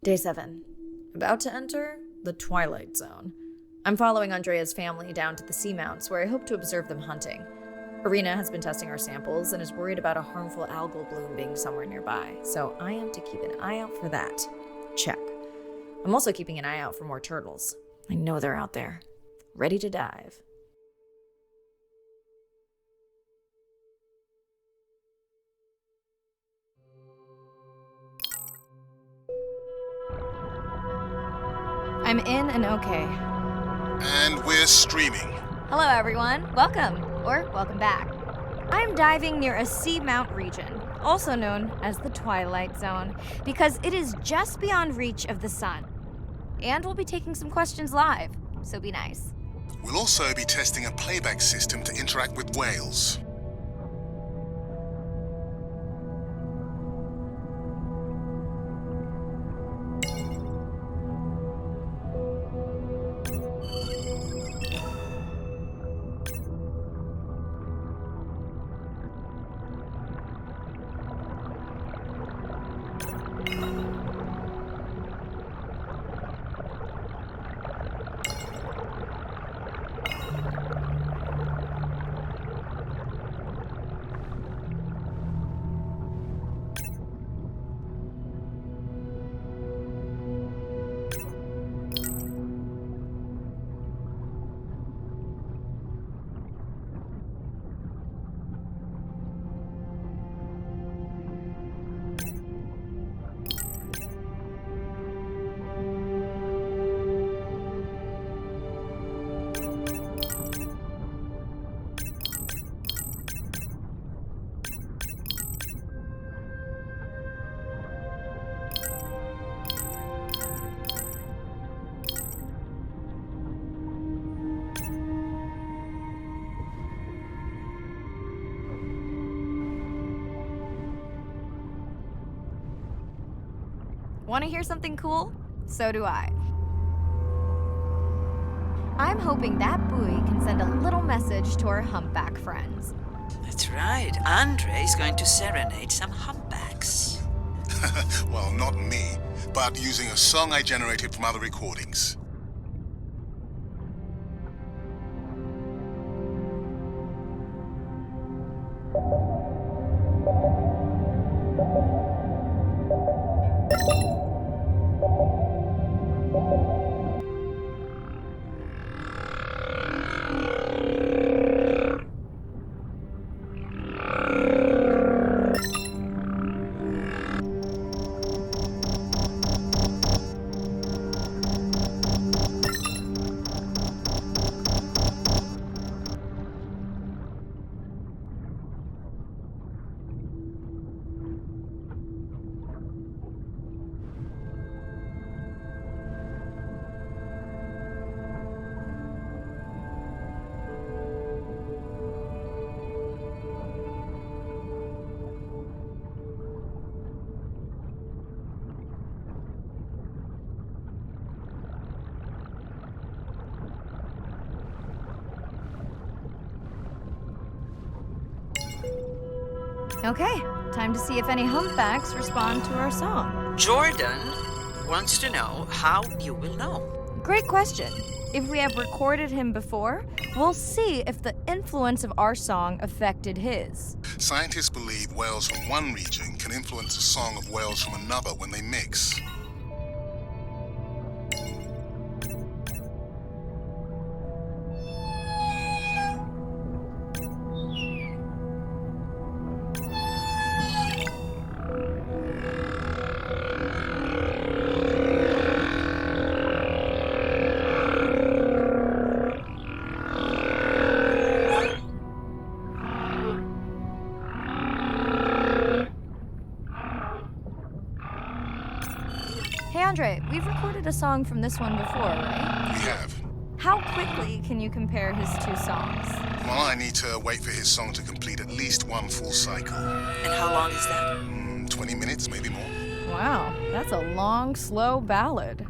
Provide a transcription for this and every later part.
Day 7. About to enter the Twilight Zone. I'm following Andrea's family down to the seamounts where I hope to observe them hunting. Irina has been testing our samples and is worried about a harmful algal bloom being somewhere nearby, so I am to keep an eye out for that. Check. I'm also keeping an eye out for more turtles. I know they're out there, ready to dive. I'm in and okay. And we're streaming. Hello everyone, welcome, or welcome back. I'm diving near a seamount region, also known as the Twilight Zone, because it is just beyond reach of the sun. And we'll be taking some questions live, so be nice. We'll also be testing a playback system to interact with whales. Want to hear something cool? So do I. I'm hoping that buoy can send a little message to our humpback friends. That's right. Andre is going to serenade some humpbacks. Well, not me, but using a song I generated from other recordings. Okay, time to see if any humpbacks respond to our song. Jordan wants to know how you will know. Great question. If we have recorded him before, we'll see if the influence of our song affected his. Scientists believe whales from one region can influence the song of whales from another when they mix. Hey Andre, we've recorded a song from this one before, right? We have. How quickly can you compare his two songs? Well, I need to wait for his song to complete at least one full cycle. And how long is that? 20 minutes, maybe more. Wow, that's a long, slow ballad.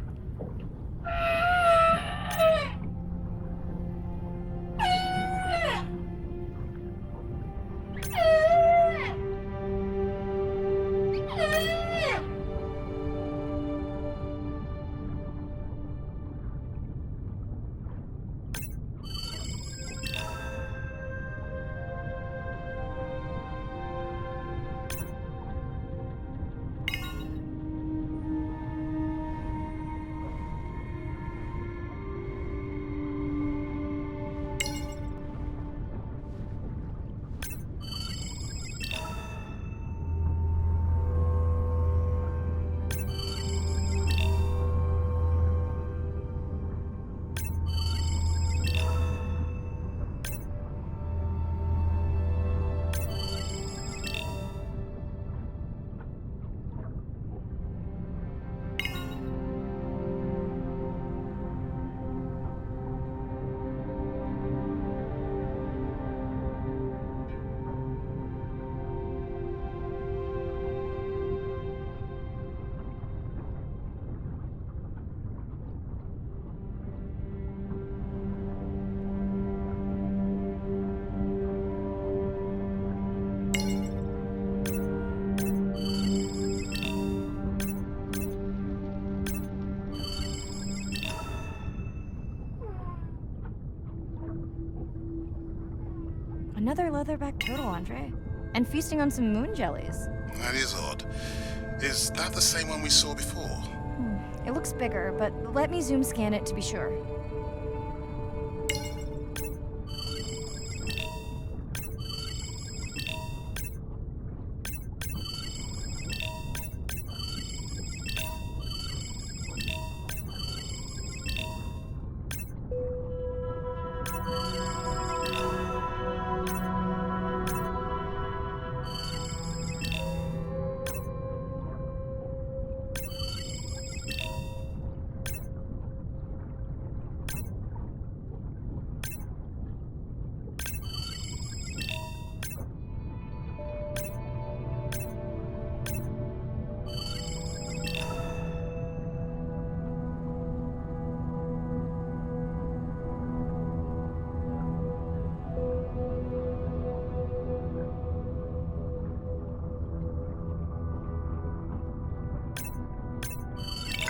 another leatherback turtle, Andre. And feasting on some moon jellies. That is odd. Is that the same one we saw before? It looks bigger, but let me zoom scan it to be sure.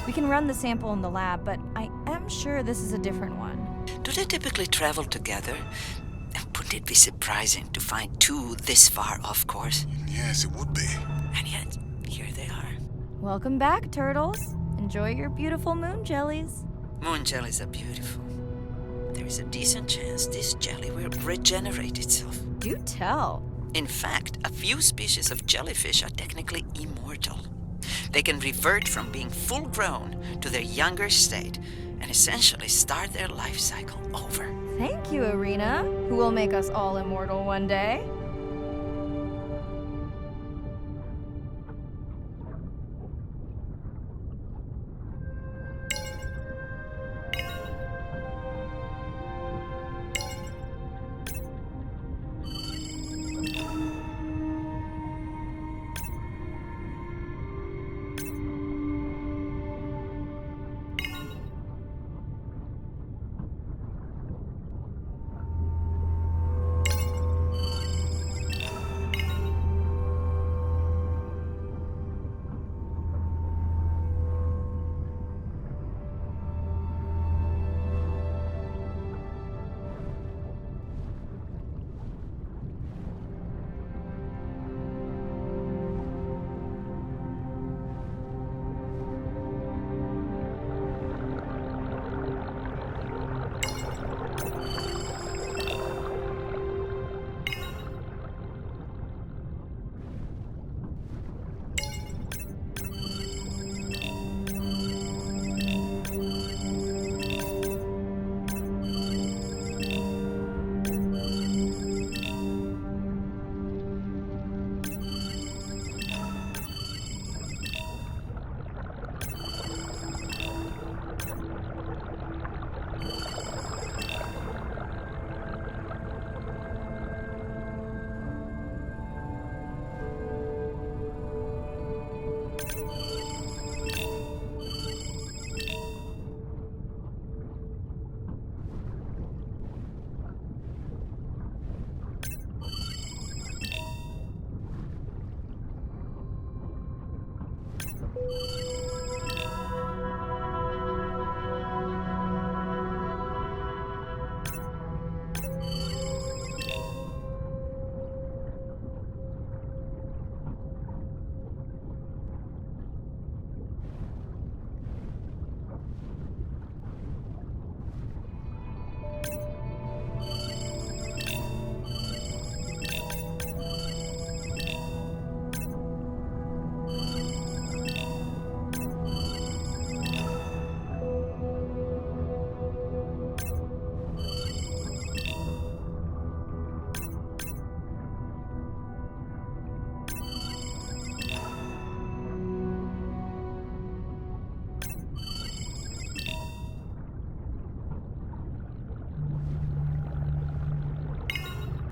We can run the sample in the lab, but I am sure this is a different one. Do they typically travel together? Wouldn't it be surprising to find two this far off course? Yes, it would be. And yet, here they are. Welcome back, turtles. Enjoy your beautiful moon jellies. Moon jellies are beautiful. There is a decent chance this jelly will regenerate itself. Do tell. In fact, a few species of jellyfish are technically immortal. They can revert from being full grown to their younger state and essentially start their life cycle over. Thank you, Arena, who will make us all immortal one day.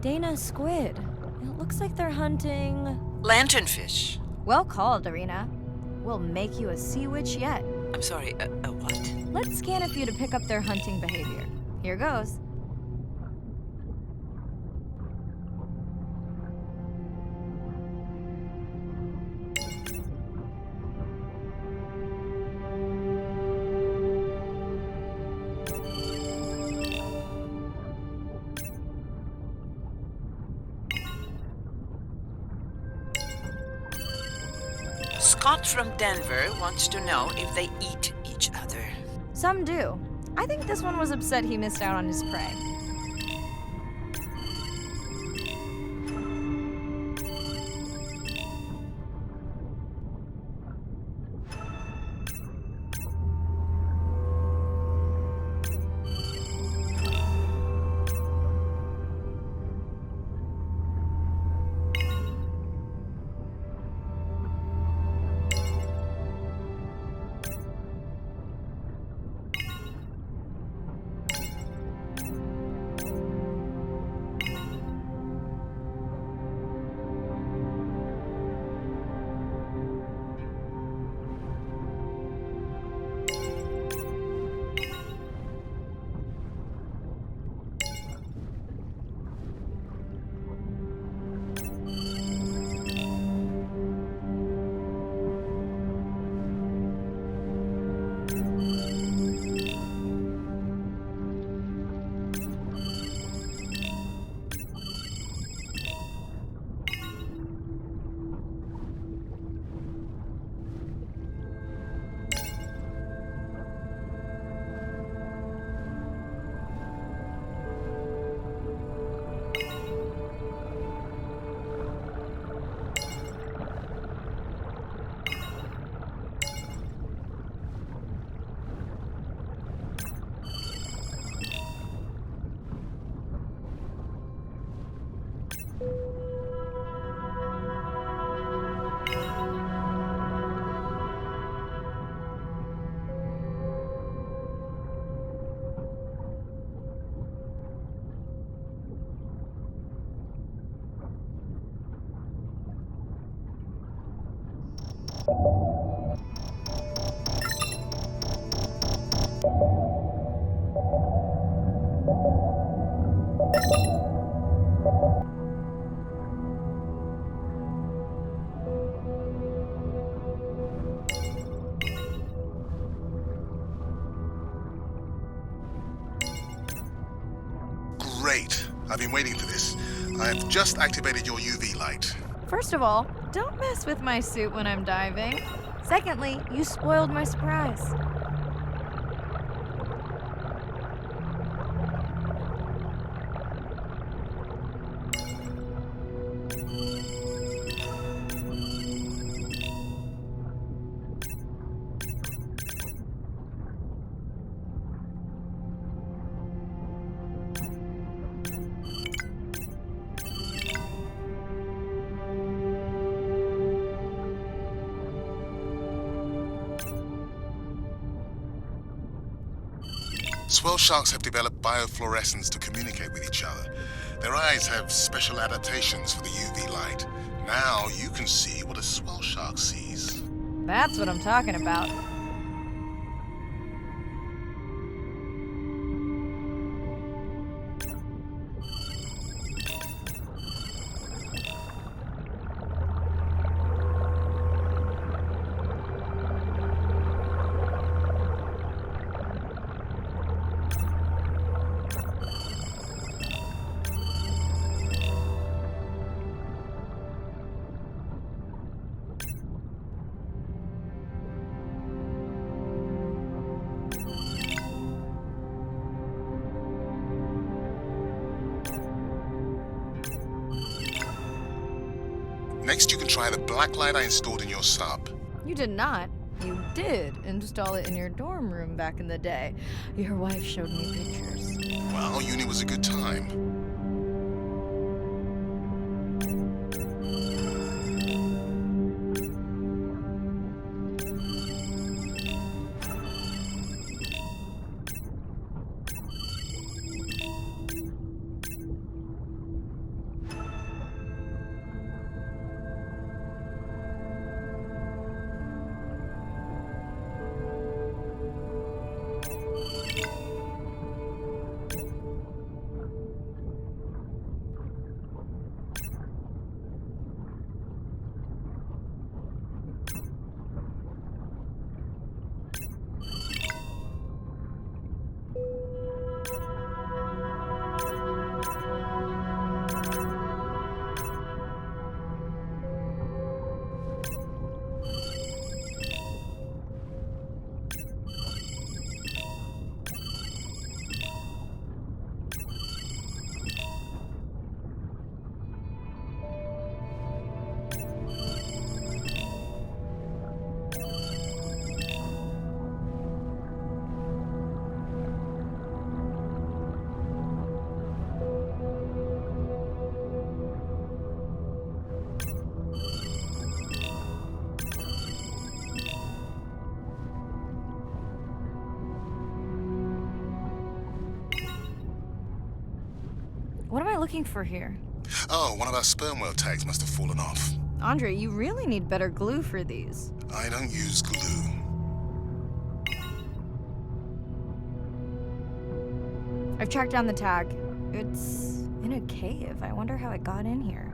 Dana squid. It looks like they're hunting... Lanternfish. Well called, Arena. We'll make you a sea witch yet. I'm sorry, a what? Let's scan a few to pick up their hunting behavior. Here goes. Scott from Denver wants to know if they eat each other. Some do. I think this one was upset he missed out on his prey. Great. I've been waiting for this. I've just activated your UV light. First of all, don't mess with my suit when I'm diving. Secondly, you spoiled my surprise. Swell sharks have developed biofluorescence to communicate with each other. Their eyes have special adaptations for the UV light. Now you can see what a swell shark sees. That's what I'm talking about. Next, you can try the black light I installed in your sub. You did not. You did install it in your dorm room back in the day. Your wife showed me pictures. Well, uni was a good time. looking for here? Oh, one of our sperm whale tags must have fallen off. Andre, you really need better glue for these. I don't use glue. I've tracked down the tag. It's in a cave. I wonder how it got in here.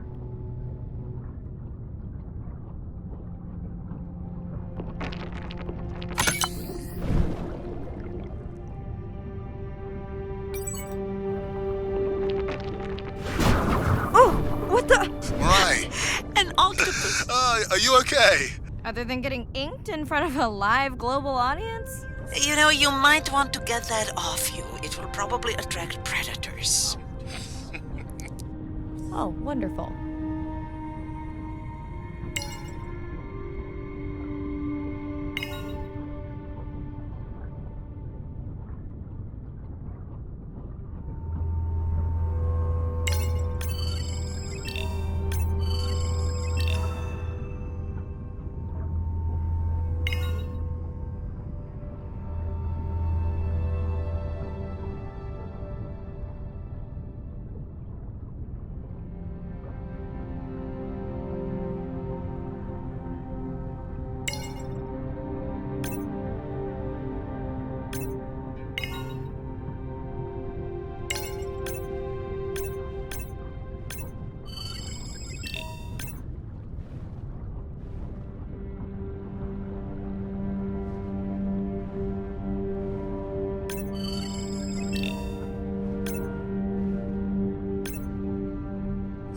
Oh, what the? Right. An octopus. Are you okay? Other than getting inked in front of a live global audience? You know, you might want to get that off you. It will probably attract predators. Oh, wonderful.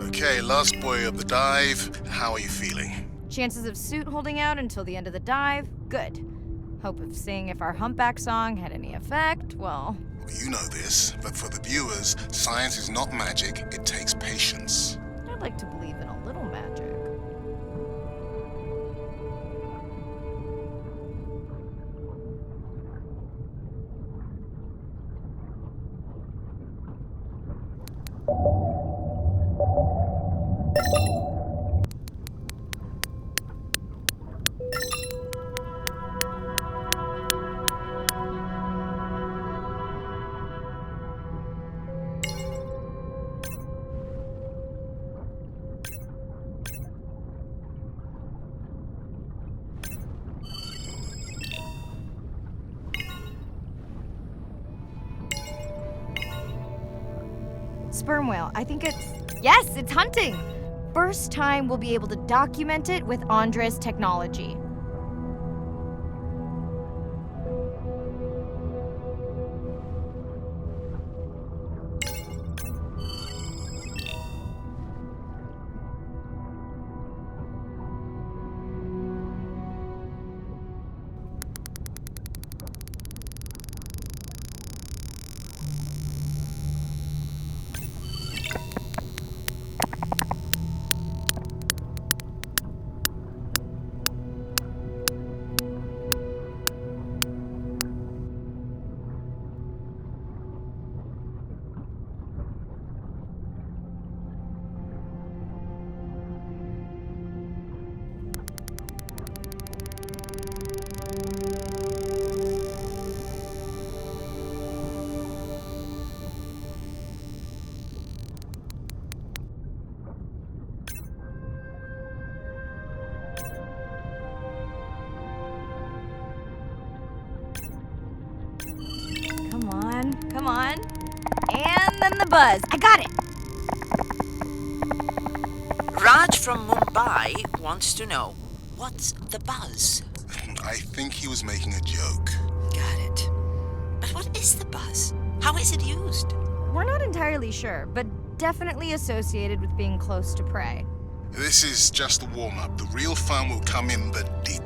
Okay, last boy of the dive. How are you feeling? Chances of suit holding out until the end of the dive? Good. Hope of seeing if our humpback song had any effect? Well, You know this, but for the viewers, science is not magic, it takes patience. I'd like to believe in a little magic. Sperm whale, I think it's... Yes, it's hunting! First time we'll be able to document it with Andre's technology. Come on. And then the buzz. I got it. Raj from Mumbai wants to know, what's the buzz? I think he was making a joke. Got it. But what is the buzz? How is it used? We're not entirely sure, but definitely associated with being close to prey. This is just the warm-up. The real fun will come in the deep.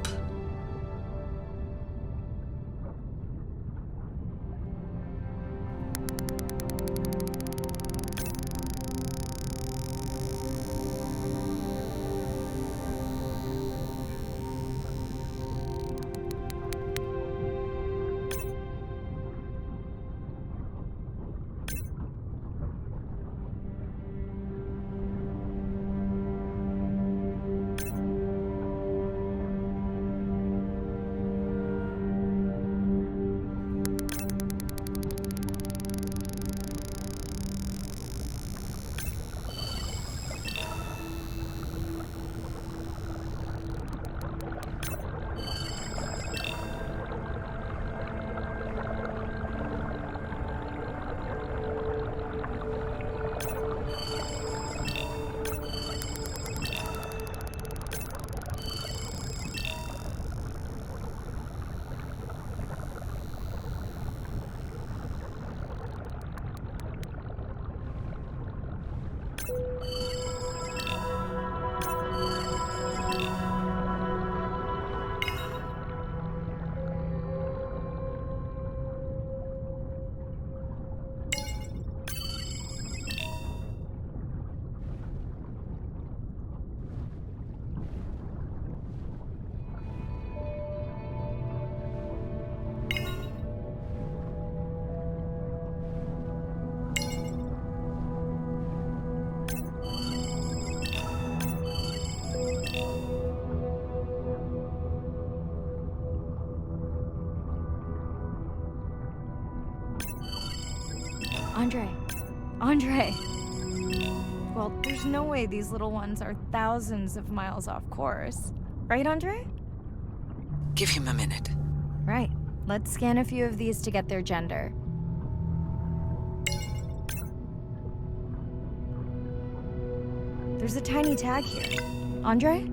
Andre. Well, there's no way these little ones are thousands of miles off course. Right, Andre? Give him a minute. Right. Let's scan a few of these to get their gender. There's a tiny tag here. Andre?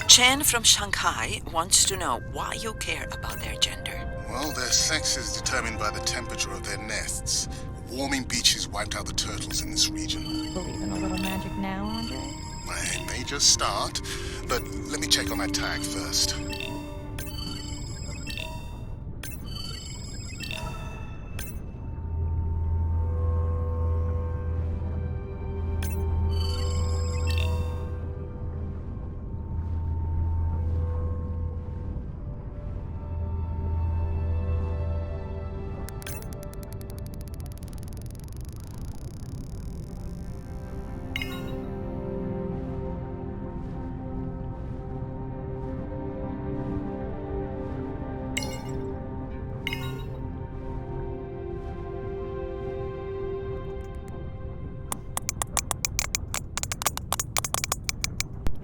Chen from Shanghai wants to know why you care about their gender. Well, their sex is determined by the temperature of their nests. Warming beaches wiped out the turtles in this region. Believe in a little magic now, Andre? I may just start, but let me check on that tag first.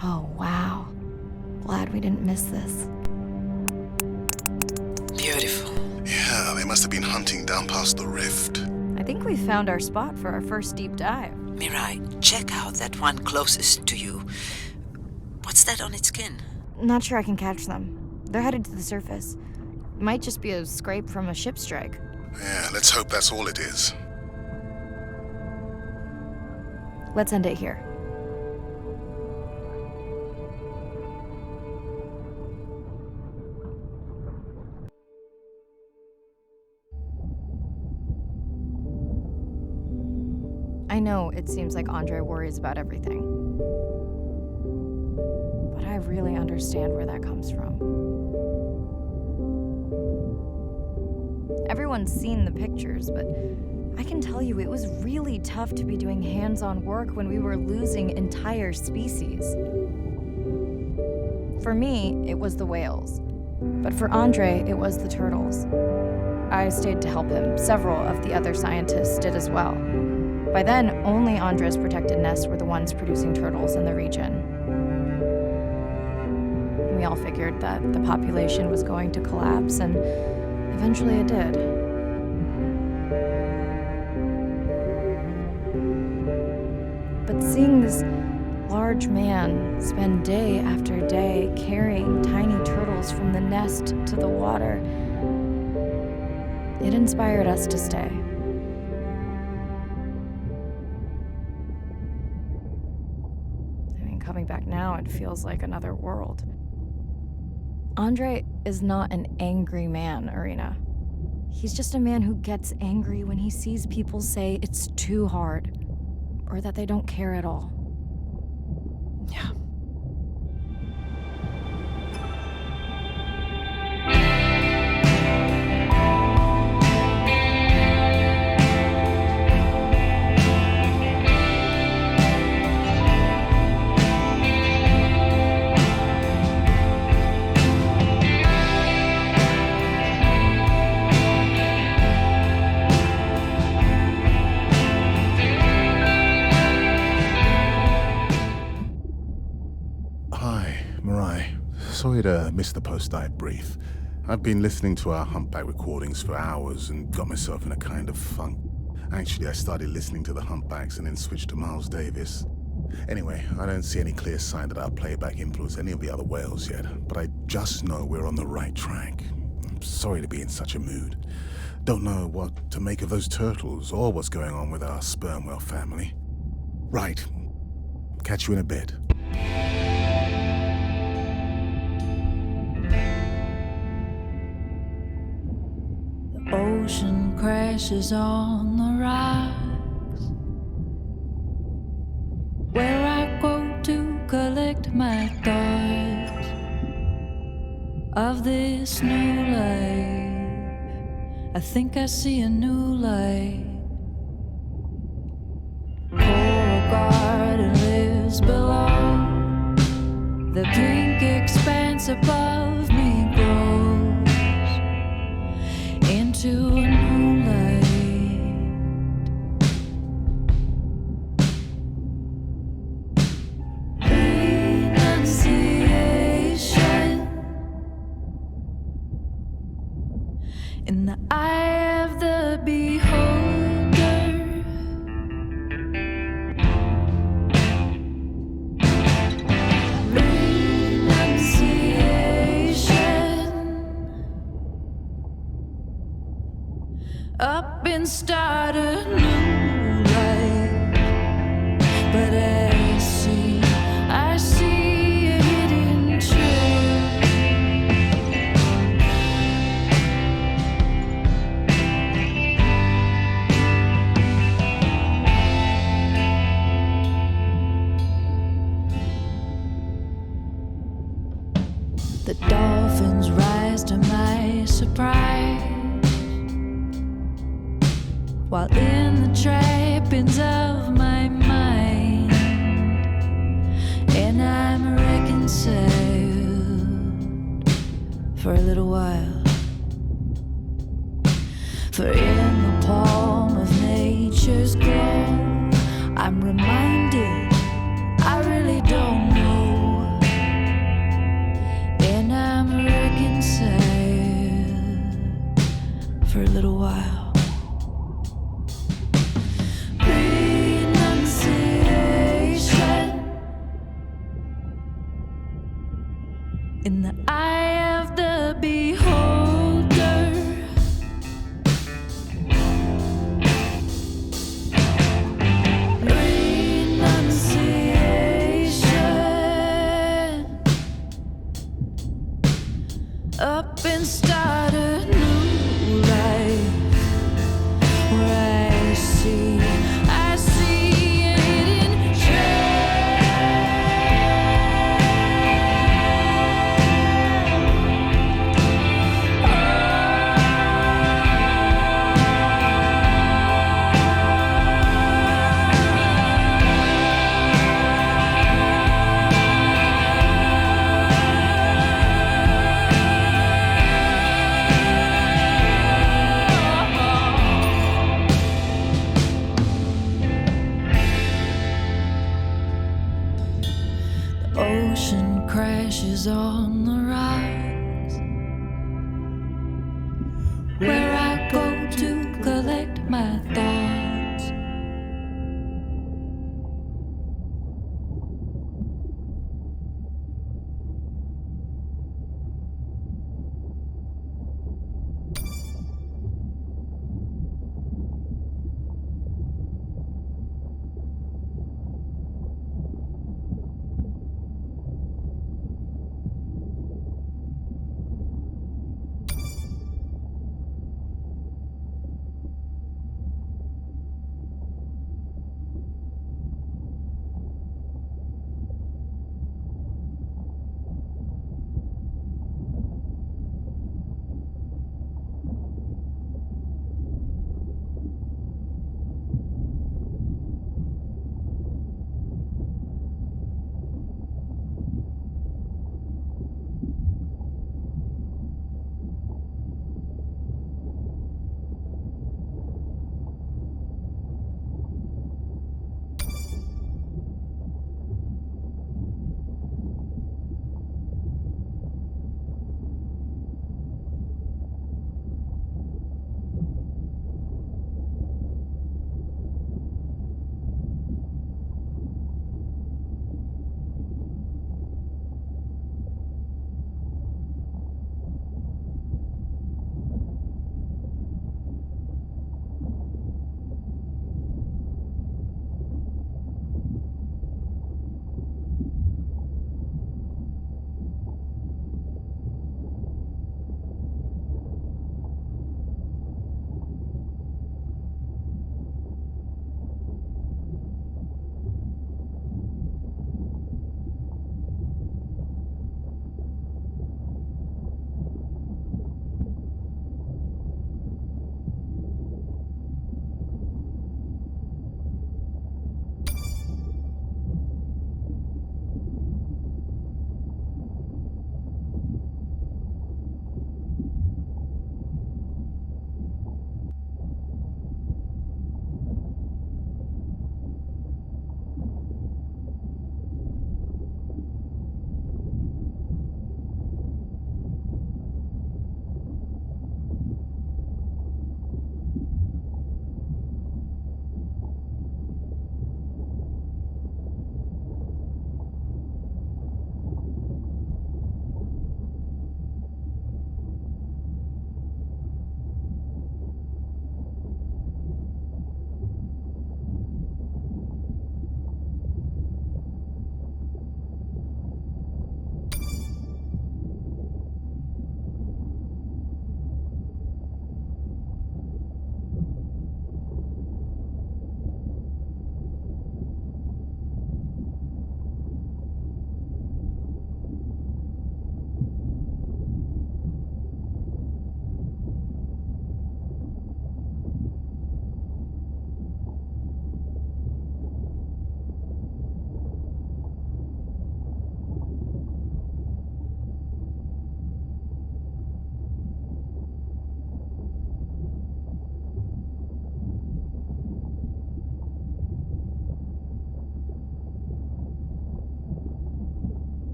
Oh, wow. Glad we didn't miss this. Beautiful. Yeah, they must have been hunting down past the rift. I think we found our spot for our first deep dive. Mirai, check out that one closest to you. What's that on its skin? Not sure I can catch them. They're headed to the surface. Might just be a scrape from a ship strike. Yeah, let's hope that's all it is. Let's end it here. I know it seems like Andre worries about everything, but I really understand where that comes from. Everyone's seen the pictures, but I can tell you it was really tough to be doing hands-on work when we were losing entire species. For me, it was the whales, but for Andre, it was the turtles. I stayed to help him. Several of the other scientists did as well. By then, only Andre's protected nests were the ones producing turtles in the region. We all figured that the population was going to collapse, and eventually it did. But seeing this large man spend day after day carrying tiny turtles from the nest to the water, it inspired us to stay. Coming back now, it feels like another world. Andre is not an angry man, Irina. He's just a man who gets angry when he sees people say it's too hard, or that they don't care at all. Yeah. Sorry to miss the post-dive brief. I've been listening to our humpback recordings for hours and got myself in a kind of funk. Actually, I started listening to the humpbacks and then switched to Miles Davis. Anyway, I don't see any clear sign that our playback influenced any of the other whales yet, but I just know we're on the right track. I'm sorry to be in such a mood. Don't know what to make of those turtles or what's going on with our sperm whale family. Right. Catch you in a bit. Ocean crashes on the rocks, where I go to collect my thoughts. of this new life. I think I see a new light. Coral garden lives below. The pink expanse above me grows into a new light. In the eye of the beholder, renunciation, up and start a new life. But I see a hidden trail. The dolphins rise to my surprise, while in the trappings of my mind, and I'm reconciled for a little while. For in the palm of nature's glow, I'm reminded I really don't know. And I'm reconciled for a little while. Renunciation in the eye of the beholder. Renunciation, up and start a new life where I see a hidden ocean crashes on the rocks, where I go to collect my thoughts.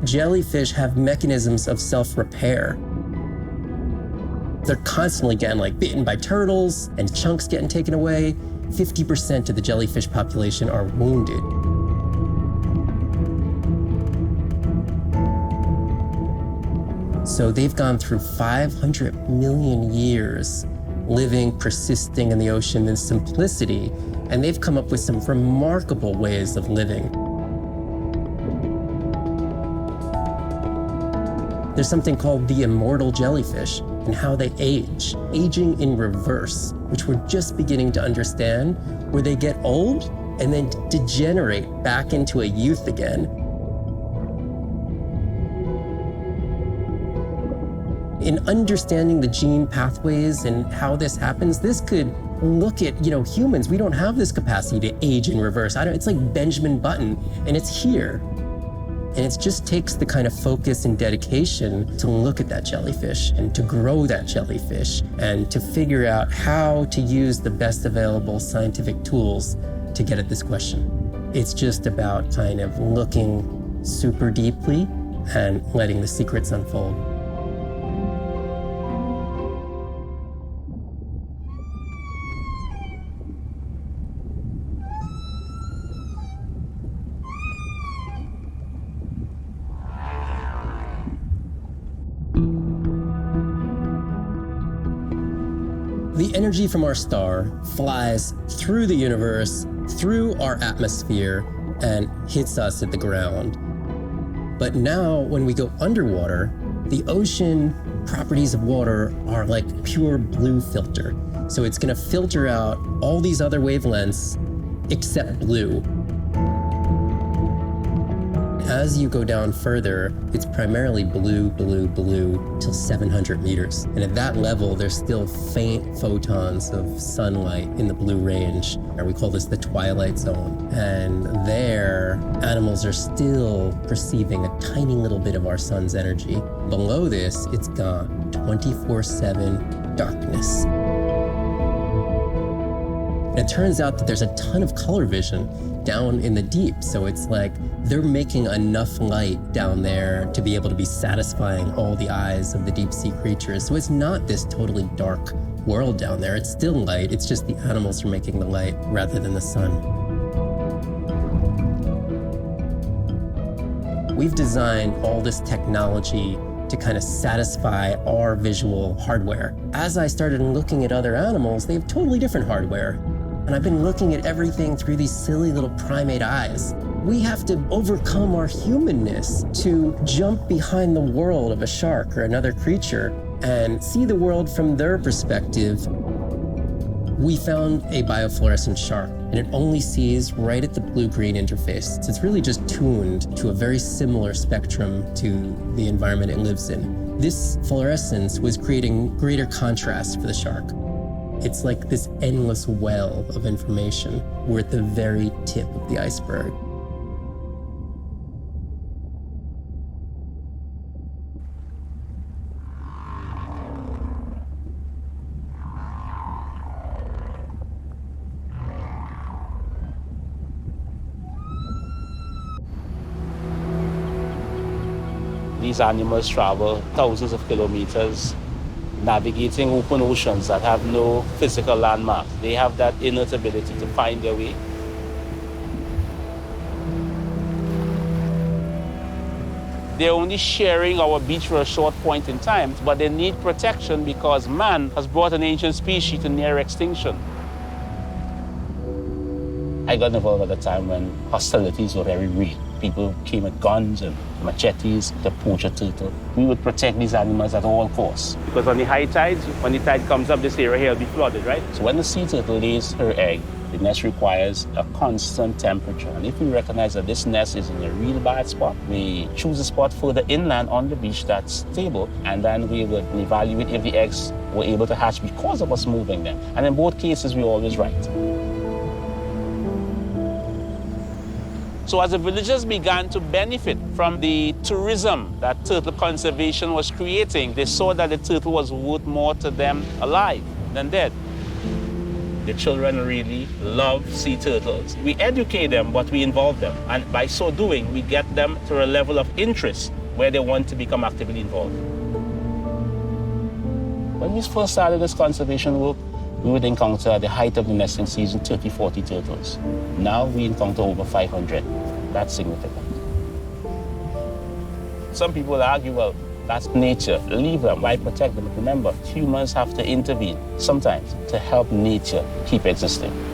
jellyfish have mechanisms of self-repair. They're constantly getting bitten by turtles and chunks getting taken away. 50% of the jellyfish population are wounded. So they've gone through 500 million years living, persisting in the ocean in simplicity, and they've come up with some remarkable ways of living. There's something called the immortal jellyfish and how they age, aging in reverse, which we're just beginning to understand, where they get old and then degenerate back into a youth again. In understanding the gene pathways and how this happens, this could look at, humans. We don't have this capacity to age in reverse. It's like Benjamin Button, and it's here. And it just takes the kind of focus and dedication to look at that jellyfish and to grow that jellyfish and to figure out how to use the best available scientific tools to get at this question. It's just about kind of looking super deeply and letting the secrets unfold. The energy from our star flies through the universe, through our atmosphere, and hits us at the ground. But now, when we go underwater, the ocean properties of water are like pure blue filter. So it's gonna filter out all these other wavelengths except blue. As you go down further, it's primarily blue, blue, blue till 700 meters. And at that level, there's still faint photons of sunlight in the blue range. And we call this the twilight zone. And there, animals are still perceiving a tiny little bit of our sun's energy. Below this, it's gone 24/7 darkness. And it turns out that there's a ton of color vision down in the deep. So it's like they're making enough light down there to be able to be satisfying all the eyes of the deep sea creatures. So it's not this totally dark world down there. It's still light. It's just the animals are making the light rather than the sun. We've designed all this technology to kind of satisfy our visual hardware. As I started looking at other animals, they have totally different hardware. And I've been looking at everything through these silly little primate eyes. We have to overcome our humanness to jump behind the world of a shark or another creature and see the world from their perspective. We found a biofluorescent shark, and it only sees right at the blue-green interface. So it's really just tuned to a very similar spectrum to the environment it lives in. This fluorescence was creating greater contrast for the shark. It's like this endless well of information. We're at the very tip of the iceberg. These animals travel thousands of kilometers, navigating open oceans that have no physical landmarks. They have that innate ability to find their way. They're only sharing our beach for a short point in time, but they need protection because man has brought an ancient species to near extinction. I got involved at a time when hostilities were very real. People came with guns and machetes to poach a turtle. We would protect these animals at all costs. Because on the high tides, when the tide comes up, this area here will be flooded, right? So when the sea turtle lays her egg, the nest requires a constant temperature. And if we recognize that this nest is in a real bad spot, we choose a spot further inland on the beach that's stable, and then we would evaluate if the eggs were able to hatch because of us moving them. And in both cases, we're always right. So as the villagers began to benefit from the tourism that turtle conservation was creating, they saw that the turtle was worth more to them alive than dead. The children really love sea turtles. We educate them, but we involve them. And by so doing, we get them to a level of interest where they want to become actively involved. When we first started this conservation work, we would encounter at the height of the nesting season 30, 40 turtles. Now we encounter over 500. That's significant. Some people argue, well, that's nature. Leave them. Why protect them? But remember, humans have to intervene sometimes to help nature keep existing.